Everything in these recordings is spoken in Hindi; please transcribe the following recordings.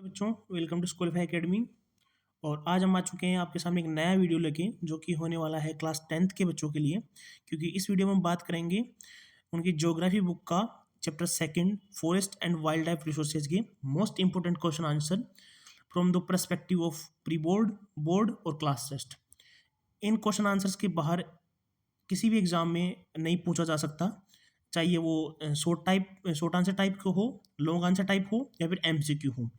बच्चों, वेलकम टू स्कूल एकेडमी। और आज हम आ चुके हैं आपके सामने एक नया वीडियो लेके, जो कि होने वाला है क्लास 10th के बच्चों के लिए। क्योंकि इस वीडियो में हम बात करेंगे उनकी ज्योग्राफी बुक का chapter second forest and wildlife resources के most important question answer from the perspective of pre board, board और क्लास टेस्ट। इन क्वेश्चन आंसर्स के बाहर किसी भी एग्जाम में नहीं पूछा जा सकता, चाहिए वो शॉर्ट आंसर टाइप को हो, लॉन्ग आंसर टाइप हो या फिर एमसीक्यू हो।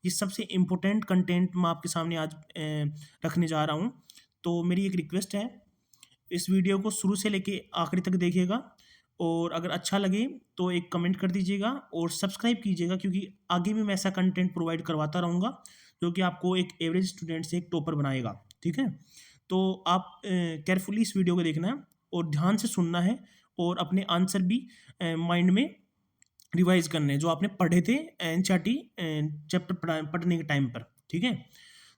ये सबसे इम्पोर्टेंट कंटेंट मैं आपके सामने आज रखने जा रहा हूँ। तो मेरी एक रिक्वेस्ट है, इस वीडियो को शुरू से लेके आखिरी तक देखिएगा, और अगर अच्छा लगे तो एक कमेंट कर दीजिएगा और सब्सक्राइब कीजिएगा, क्योंकि आगे भी मैं ऐसा कंटेंट प्रोवाइड करवाता रहूँगा जो कि आपको एक एवरेज स्टूडेंट से एक टॉपर बनाएगा। ठीक है, तो आप केयरफुली इस वीडियो को देखना है और ध्यान से सुनना है, और अपने आंसर भी माइंड में रिवाइज करने हैं जो आपने पढ़े थे एनसीईआरटी चैप्टर पढ़ने के टाइम पर। ठीक है,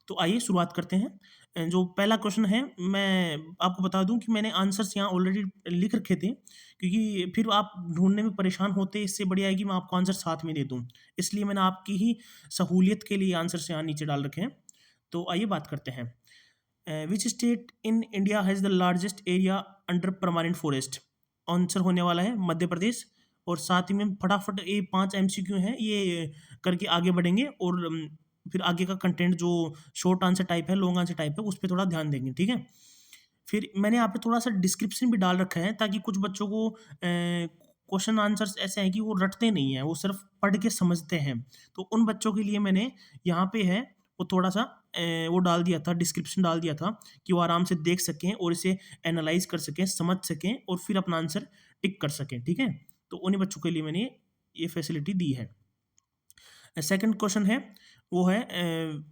तो आइए शुरुआत करते हैं। जो पहला क्वेश्चन है, मैं आपको बता दूं कि मैंने आंसर्स यहाँ ऑलरेडी लिख रखे थे, क्योंकि फिर आप ढूंढने में परेशान होते, इससे बढ़िया है कि मैं आपको आंसर साथ में दे दूं। इसलिए मैंने आपकी ही सहूलियत के लिए आंसर्स यहाँ नीचे डाल रखे हैं। तो आइए बात करते हैं। Which state in India has the largest area under permanent forest? Answer होने वाला है मध्य प्रदेश। और साथ ही में फटाफट ये 5 एमसीक्यू हैं, ये करके आगे बढ़ेंगे, और फिर आगे का कंटेंट जो शॉर्ट आंसर टाइप है, लॉन्ग आंसर टाइप है, उस पर थोड़ा ध्यान देंगे। ठीक है, फिर मैंने यहाँ पे थोड़ा सा डिस्क्रिप्शन भी डाल रखा है, ताकि कुछ बच्चों को क्वेश्चन आंसर्स ऐसे हैं कि वो रटते नहीं हैं, वो सिर्फ पढ़ के समझते हैं। तो उन बच्चों के लिए मैंने यहाँ पे है वो थोड़ा सा वो डाल दिया था, डिस्क्रिप्शन डाल दिया था, कि वो आराम से देख सकें और इसे एनालाइज कर सकें, समझ सकें, और फिर अपना आंसर टिक कर सकें। ठीक है, तो उन्हीं बच्चों के लिए मैंने ये फैसिलिटी दी है। सेकंड क्वेश्चन है, वो है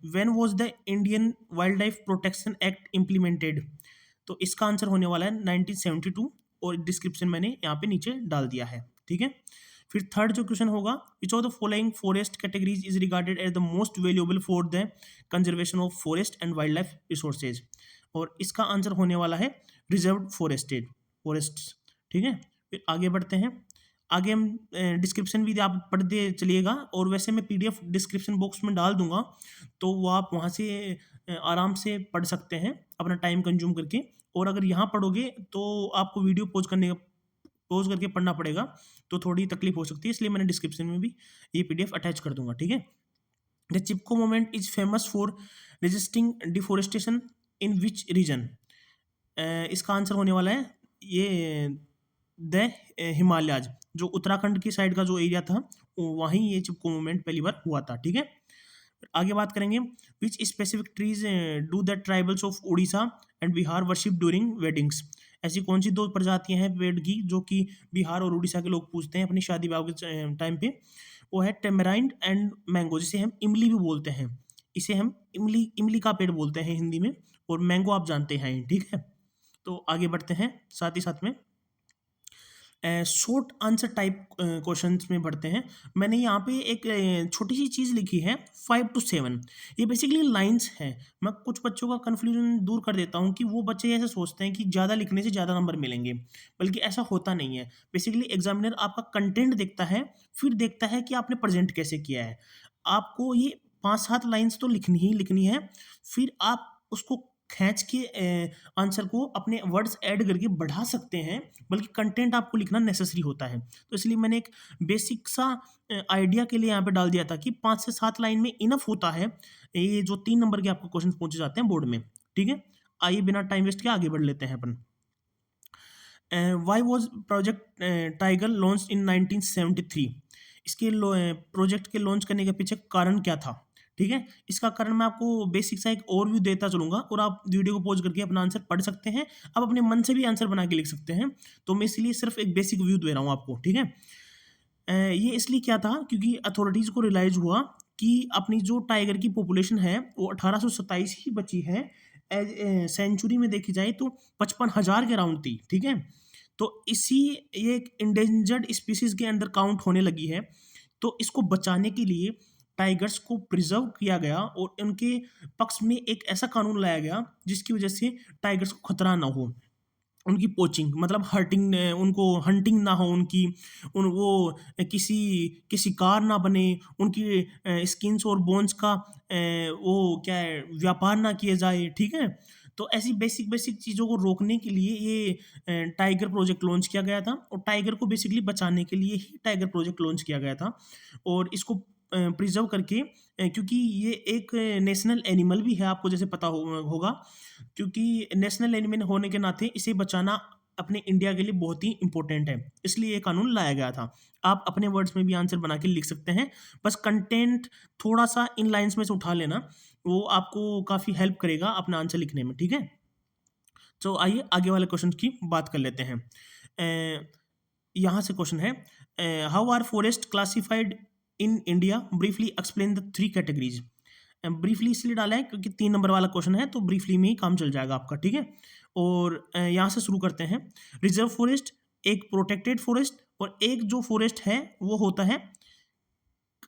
when was the Indian wild life protection act implemented? तो इसका आंसर होने वाला है 1972, और डिस्क्रिप्शन मैंने यहाँ पे नीचे डाल दिया है। ठीक है, फिर थर्ड जो क्वेश्चन होगा, which of the following forest categories is regarded as the most valuable for the conservation of forest and wildlife resources? और इसका आंसर होने वाला है रिजर्व फॉरेस्ट। ठीक है, फिर आगे बढ़ते हैं। आगे हम डिस्क्रिप्शन भी आप पढ़ते चलिएगा, और वैसे मैं पीडीएफ डिस्क्रिप्शन बॉक्स में डाल दूंगा, तो वो आप वहाँ से आराम से पढ़ सकते हैं अपना टाइम कंज्यूम करके। और अगर यहाँ पढ़ोगे तो आपको वीडियो पॉज करके पढ़ना पड़ेगा, तो थोड़ी तकलीफ हो सकती है, इसलिए मैंने डिस्क्रिप्शन में भी ये पीडीएफ अटैच कर दूंगा। ठीक है, the Chipko movement is famous for resisting deforestation in which region? इसका आंसर होने वाला है ये द हिमालयाज। जो उत्तराखंड की साइड का जो एरिया था, वहीं ये चिपको मूवमेंट पहली बार हुआ था। ठीक है, आगे बात करेंगे, विच specific trees do the tribals of Orissa and Bihar worship during weddings? ऐसी कौन सी दो प्रजातियां हैं पेड़ की जो कि बिहार और उड़ीसा के लोग पूजते हैं अपनी शादी विवाह के टाइम पे? वो है टेमराइंड एंड मैंगो, जिसे हम इमली भी बोलते हैं। इसे हम इमली इमली का पेड़ बोलते हैं हिंदी में, और मैंगो आप जानते हैं। ठीक है, तो आगे बढ़ते हैं, साथ ही साथ में शॉर्ट आंसर टाइप क्वेश्चंस में बढ़ते हैं। मैंने यहाँ पे एक छोटी सी चीज़ लिखी है, 5 to 7। ये बेसिकली लाइंस हैं। मैं कुछ बच्चों का कन्फ्यूजन दूर कर देता हूँ कि वो बच्चे ऐसे सोचते हैं कि ज़्यादा लिखने से ज़्यादा नंबर मिलेंगे, बल्कि ऐसा होता नहीं है। बेसिकली एग्जामिनर आपका कंटेंट देखता है, फिर देखता है कि आपने प्रेजेंट कैसे किया है। आपको ये 5-7 लाइंस तो लिखनी ही लिखनी है, फिर आप उसको खींच के आंसर को अपने वर्ड्स ऐड करके बढ़ा सकते हैं, बल्कि कंटेंट आपको लिखना नेसेसरी होता है। तो इसलिए मैंने एक बेसिक सा आइडिया के लिए यहाँ पे डाल दिया था कि 5 से 7 लाइन में इनफ होता है, ये जो 3 नंबर के आपको क्वेश्चन पूछे जाते हैं बोर्ड में। ठीक है, आइए बिना टाइम वेस्ट के आगे बढ़ लेते हैं अपन। Why was project tiger launch in 1973? इसके प्रोजेक्ट के लॉन्च करने के पीछे कारण क्या था? ठीक है, इसका कारण मैं आपको बेसिक सा एक ओवरव्यू देता चलूंगा, और आप वीडियो को पॉज करके अपना आंसर पढ़ सकते हैं। आप अपने मन से भी आंसर बना के लिख सकते हैं, तो मैं इसलिए सिर्फ एक बेसिक व्यू दे रहा हूँ आपको। ठीक है, ये इसलिए क्या था, क्योंकि अथॉरिटीज़ को रियलाइज हुआ कि अपनी जो टाइगर की पॉपुलेशन है वो 1827 ही बची है। एज सेंचुरी में देखी जाए तो 55,000 के राउंड थी। ठीक है, तो इसी ये एक इंडेंजर्ड स्पीसीज के अंदर काउंट होने लगी है। तो इसको बचाने के लिए टाइगर्स को प्रिजर्व किया गया, और उनके पक्ष में एक ऐसा कानून लाया गया जिसकी वजह से टाइगर्स को खतरा ना हो। उनकी पोचिंग मतलब हर्टिंग, उनको हंटिंग ना हो उनकी, उन वो किसी के शिकार ना बने, उनकी स्किन्स और बोन्स का वो क्या है व्यापार ना किया जाए, ठीक है? तो ऐसी बेसिक बेसिक चीज़ों को रोकने के लिए ये टाइगर प्रोजेक्ट लॉन्च किया गया था और टाइगर को बेसिकली बचाने के लिए ही टाइगर प्रोजेक्ट लॉन्च किया गया था। और इसको प्रिज़र्व करके, क्योंकि ये एक नेशनल एनिमल भी है, आपको जैसे पता होगा, क्योंकि नेशनल एनिमल होने के नाते इसे बचाना अपने इंडिया के लिए बहुत ही इम्पोर्टेंट है, इसलिए ये कानून लाया गया था। आप अपने वर्ड्स में भी आंसर बना के लिख सकते हैं, बस कंटेंट थोड़ा-सा इन लाइन्स में से उठा लेना, वो आपको काफ़ी हेल्प करेगा अपना आंसर लिखने में, ठीक है? तो आइए आगे वाले क्वेश्चन की बात कर लेते हैं। यहाँ से क्वेश्चन है, how are forest classified in India? Briefly explain the 3 categories. Briefly इसलिए डाला है क्योंकि 3 नंबर वाला क्वेश्चन है, तो ब्रीफली में ही काम चल जाएगा आपका, ठीक है? और यहाँ से शुरू करते हैं। रिजर्व फॉरेस्ट, एक प्रोटेक्टेड फॉरेस्ट और एक जो फॉरेस्ट है वो होता है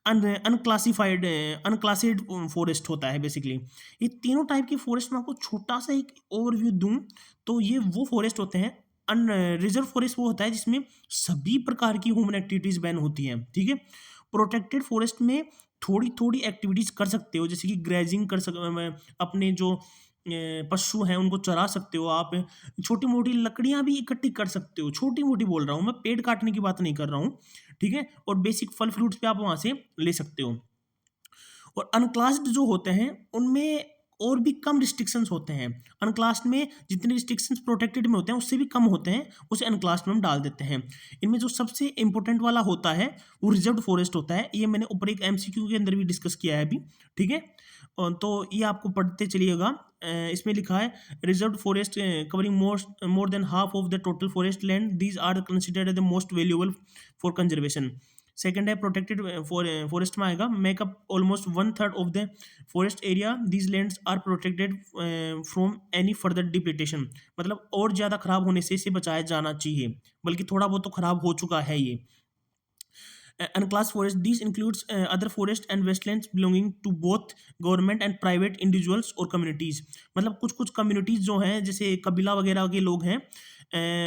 अनक्लासिफाइड, अनक्लासिड फॉरेस्ट होता है बेसिकली। ये तीनों टाइप की फॉरेस्ट में आपको छोटा सा एक ओवरव्यू दूं, तो ये वो फॉरेस्ट होते हैं। अन रिजर्व फॉरेस्ट वो होता है जिसमें सभी प्रकार की ह्यूमन एक्टिविटीज बैन होती हैं, ठीक है? प्रोटेक्टेड फॉरेस्ट में थोड़ी थोड़ी एक्टिविटीज कर सकते हो, जैसे कि ग्रेजिंग कर अपने जो पशु हैं उनको चरा सकते हो आप, छोटी मोटी लकड़ियां भी इकट्ठी कर सकते हो, छोटी मोटी बोल रहा हूँ मैं, पेड़ काटने की बात नहीं कर रहा हूँ, ठीक है? और बेसिक फल फ्रूट्स भी आप वहाँ से ले सकते हो। और अनक्लास्ड जो होते हैं उनमें और भी कम रिस्ट्रिक्शंस होते हैं। अनक्लास्ड में जितने रिस्ट्रिक्शंस प्रोटेक्टेड में होते हैं उससे भी कम होते हैं, उसे अनक्लास्ड में हम डाल देते हैं। इनमें जो सबसे इंपॉर्टेंट वाला होता है वो रिजर्व्ड फॉरेस्ट होता है। ये मैंने ऊपर एक एमसीक्यू के अंदर भी डिस्कस किया है अभी, ठीक है? तो ये आपको पढ़ते चलिएगा। इसमें लिखा है reserved forest covering more than half of the total forest land, these are considered the most valuable for conservation. Second है प्रोटेक्टेड फॉरेस्ट में आएगा, make up almost 1/3 of the forest area, these lands are protected from any further depletion. मतलब और ज़्यादा खराब होने से इसे बचाया जाना चाहिए, बल्कि थोड़ा बहुत तो खराब हो चुका है ये। Unclassed forest, these includes other forest and wastelands belonging to both government and private individuals or communities। मतलब कुछ कुछ कम्युनिटीज जो हैं जैसे कबीला वगैरह के लोग हैं,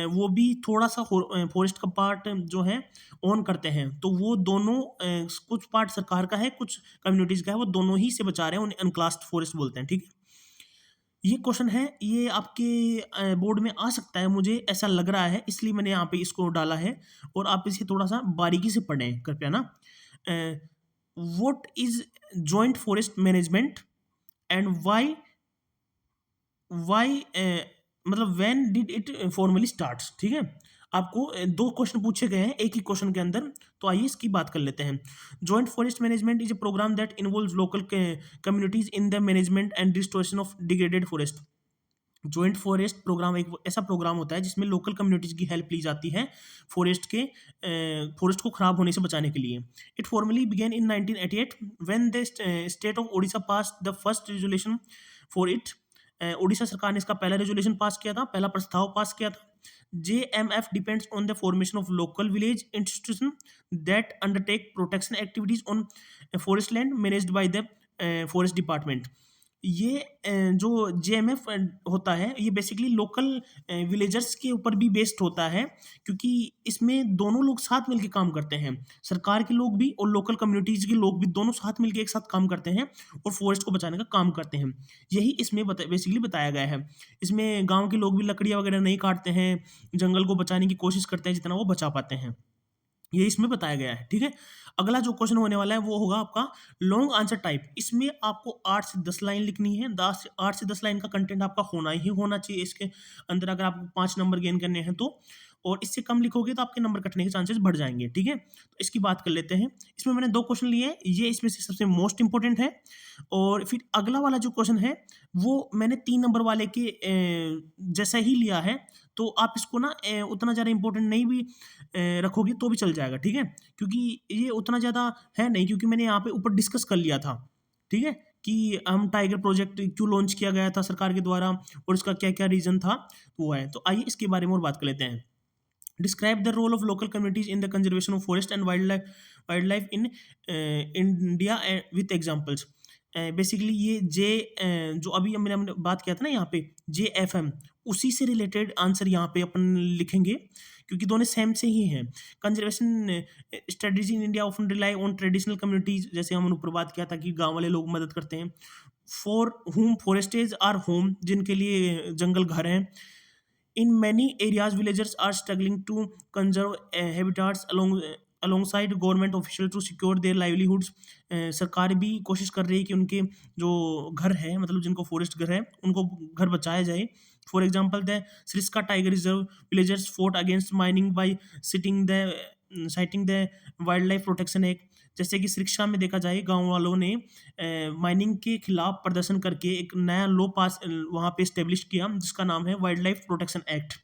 वो भी थोड़ा सा फॉरेस्ट का पार्ट जो है ओन करते हैं, तो वो दोनों कुछ पार्ट सरकार का है, कुछ कम्युनिटीज का है, वो दोनों ही से बचा रहे हैं, उन्हें अनक्लास्ड फॉरेस्ट बोलते हैं, ठीक है? ये क्वेश्चन है, ये आपके बोर्ड में आ सकता है, मुझे ऐसा लग रहा है, इसलिए मैंने यहाँ पे इसको डाला है और आप इसे थोड़ा सा बारीकी से पढ़ें कृपया ना। What is joint forest management and why मतलब when did it formally starts, ठीक है? आपको दो क्वेश्चन पूछे गए हैं एक ही क्वेश्चन के अंदर, तो आइए इसकी बात कर लेते हैं। Joint forest management is a programme that involves local communities in the management and restoration of degraded forest. Joint forest programme एक ऐसा प्रोग्राम होता है जिसमें लोकल कम्युनिटीज की हेल्प ली जाती है फॉरेस्ट को खराब होने से बचाने के लिए। It formally began in 1988 when the state of Odisha pass the first resolution for it. Odisha सरकार ने इसका पहला रेजोल्यूशन पास किया था, पहला प्रस्ताव पास किया था। JMF depends on the formation of local village institution that undertake protection activities on forest land managed by the forest department। ये जो JMF होता है ये बेसिकली लोकल विलेजर्स के ऊपर भी बेस्ड होता है, क्योंकि इसमें दोनों लोग साथ मिलकर काम करते हैं, सरकार के लोग भी और लोकल कम्युनिटीज के लोग भी दोनों साथ मिलकर एक साथ काम करते हैं और फॉरेस्ट को बचाने का काम करते हैं। यही इसमें बेसिकली बताया गया है। इसमें गांव के लोग भी लकड़ियाँ वगैरह नहीं काटते हैं, जंगल को बचाने की कोशिश करते हैं जितना वो बचा पाते हैं, ये इसमें बताया गया है, ठीक है? अगला जो क्वेश्चन होने वाला है वो होगा आपका लॉन्ग आंसर टाइप। इसमें आपको 8 से 10 लाइन लिखनी है, 8 से 10 लाइन का कंटेंट आपका होना ही होना चाहिए इसके अंदर, अगर आपको 5 नंबर गेन करने हैं तो। और इससे कम लिखोगे तो आपके नंबर कटने के चांसेस बढ़ जाएंगे, ठीक है? तो इसकी बात कर लेते हैं। इसमें मैंने 2 क्वेश्चन लिए हैं, ये इसमें से सबसे मोस्ट इंपॉर्टेंट है। और फिर अगला वाला जो क्वेश्चन है वो मैंने 3 नंबर वाले के जैसा ही लिया है, तो आप इसको ना उतना ज़्यादा इंपॉर्टेंट नहीं भी रखोगे तो भी चल जाएगा, ठीक है? क्योंकि ये उतना ज़्यादा है नहीं, क्योंकि मैंने यहाँ पे ऊपर डिस्कस कर लिया था, ठीक है? कि हम टाइगर प्रोजेक्ट क्यों लॉन्च किया गया था सरकार के द्वारा और इसका क्या-क्या रीज़न था, वो है। तो आइए इसके बारे में और बात कर लेते हैं। Describe the role of local communities in the conservation of forest and wildlife in India with examples. Basically ये जो अभी हमने बात किया था ना यहाँ पे JFM, उसी से रिलेटेड आंसर यहाँ पे अपन लिखेंगे, क्योंकि दोनों सेम से ही हैं। Conservation strategy in India often rely on traditional communities, जैसे हमने ऊपर बात किया था कि गांव वाले लोग मदद करते हैं। फॉर हुम फॉरेस्टेज आर होम, जिनके लिए जंगल घर हैं। In many areas, villagers are struggling to conserve habitats alongside government officials to secure their livelihoods. सरकार भी कोशिश कर रही है कि उनके जो घर है, मतलब जिनको फॉरेस्ट घर है, उनको घर बचाया जाए। For example the Sariska tiger reserve villagers fought against mining by citing the wildlife protection act. जैसे कि शिक्षा में देखा जाए, गांव वालों ने माइनिंग के खिलाफ प्रदर्शन करके एक नया लॉ पास वहाँ पे इस्टेब्लिश किया, जिसका नाम है वाइल्ड लाइफ प्रोटेक्शन एक्ट,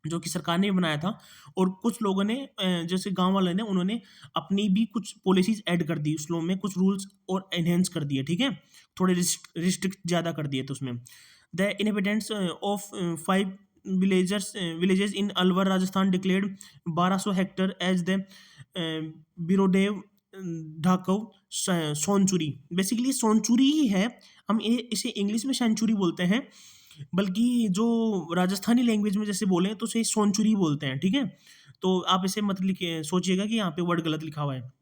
जो कि सरकार ने बनाया था। और कुछ लोगों ने जैसे गांव वाले ने, उन्होंने अपनी भी कुछ पॉलिसीज ऐड कर दी उस लॉ में, कुछ रूल्स और एनहेंस कर दिए, ठीक है, थोड़े रिस्ट्रिक्ट ज़्यादा कर दिए। तो उसमें the inhabitants of 5 villages in Alwar Rajasthan declared 1200 hectare as the Bhairodev Dakav Sonchuri. Basically Sonchuri ही है, हम इसे इंग्लिश में सेंचुरी बोलते हैं, बल्कि जो राजस्थानी लैंग्वेज में जैसे बोले तो उसे सोनचुरी बोलते हैं, ठीक है। तो आप इसे मत लिखिए, सोचिएगा कि यहाँ पे वर्ड गलत लिखा हुआ है।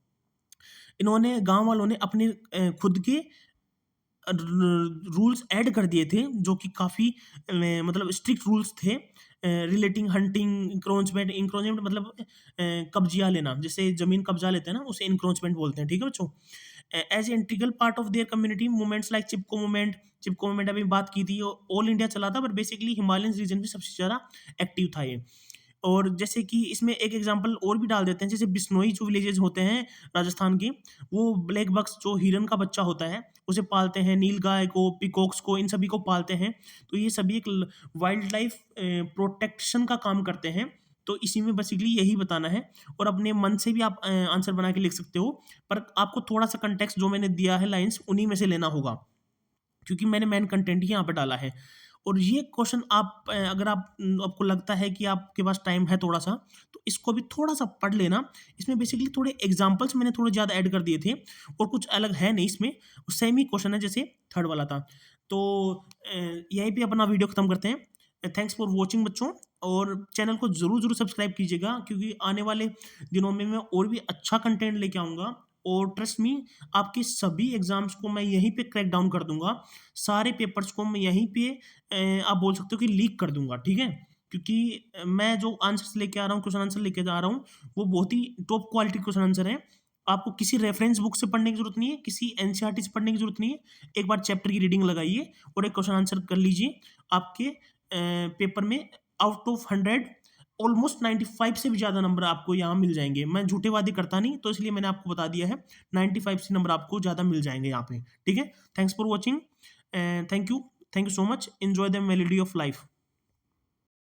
इन्होंने गांव वालों ने अपने खुद के रूल्स ऐड कर दिए थे, जो कि काफ़ी मतलब स्ट्रिक्ट रूल्स थे रिलेटिंग हंटिंग, इंक्रोचमेंट। इंक्रोचमेंट मतलब कब्जिया लेना, जैसे ज़मीन कब्जा लेते हैं ना, उसे इंक्रोचमेंट बोलते हैं, ठीक है बच्चों। As integral part of their community movements like Chipko movement अभी बात की थी, ऑल इंडिया चला था, बट बेसिकली हिमालयन रीजन में सबसे ज़्यादा एक्टिव था ये। और जैसे कि इसमें एक एग्जांपल और भी डाल देते हैं, जैसे बिश्नोई जो विलेजेस होते हैं राजस्थान के, वो ब्लैक बक्स जो हिरन का बच्चा होता है उसे पालते हैं, नील गाय को, पीकॉक्स को, इन सभी को पालते हैं। तो ये सभी एक वाइल्ड लाइफ प्रोटेक्शन का काम करते हैं। तो इसी में बेसिकली यही बताना है, और अपने मन से भी आप आंसर बना के लिख सकते हो, पर आपको थोड़ा सा कंटेक्स्ट जो मैंने दिया है लाइन्स, उन्हीं में से लेना होगा, क्योंकि मैंने मेन कंटेंट ही यहाँ पे डाला है। और ये क्वेश्चन आप अगर आपको लगता है कि आपके पास टाइम है थोड़ा सा, तो इसको भी थोड़ा सा पढ़ लेना। इसमें बेसिकली थोड़े एग्जांपल्स मैंने थोड़े ज़्यादा ऐड कर दिए थे, और कुछ अलग है नहीं इसमें, सेम ही क्वेश्चन है जैसे थर्ड वाला था। तो यहीं पे अपना वीडियो खत्म करते हैं। थैंक्स फॉर वॉचिंग बच्चों, और चैनल को ज़रूर ज़रूर सब्सक्राइब कीजिएगा, क्योंकि आने वाले दिनों में मैं और भी अच्छा कंटेंट लेके आऊँगा। और ट्रस्ट मी, आपके सभी एग्जाम्स को मैं यहीं पे क्रैक डाउन कर दूंगा। सारे पेपर्स को मैं यहीं पे आप बोल सकते हो कि लीक कर दूंगा, ठीक है। क्योंकि मैं जो आंसर्स लेके आ रहा हूँ, क्वेश्चन आंसर लेके आ रहा हूँ, वो बहुत ही टॉप क्वालिटी क्वेश्चन आंसर है। आपको किसी रेफरेंस बुक से पढ़ने की जरूरत नहीं है, किसी एनसीईआरटी से पढ़ने की जरूरत नहीं है। एक बार चैप्टर की रीडिंग लगाइए और एक क्वेश्चन आंसर कर लीजिए, आपके पेपर में आउट ऑफ 100 ऑलमोस्ट 95 से भी ज़्यादा नंबर आपको यहाँ मिल जाएंगे। मैं झूठे वादे करता नहीं, तो इसलिए मैंने आपको बता दिया है, 95 से नंबर आपको ज़्यादा मिल जाएंगे यहाँ पे, ठीक है। Thanks for watching, thank you so much, enjoy the melody of life.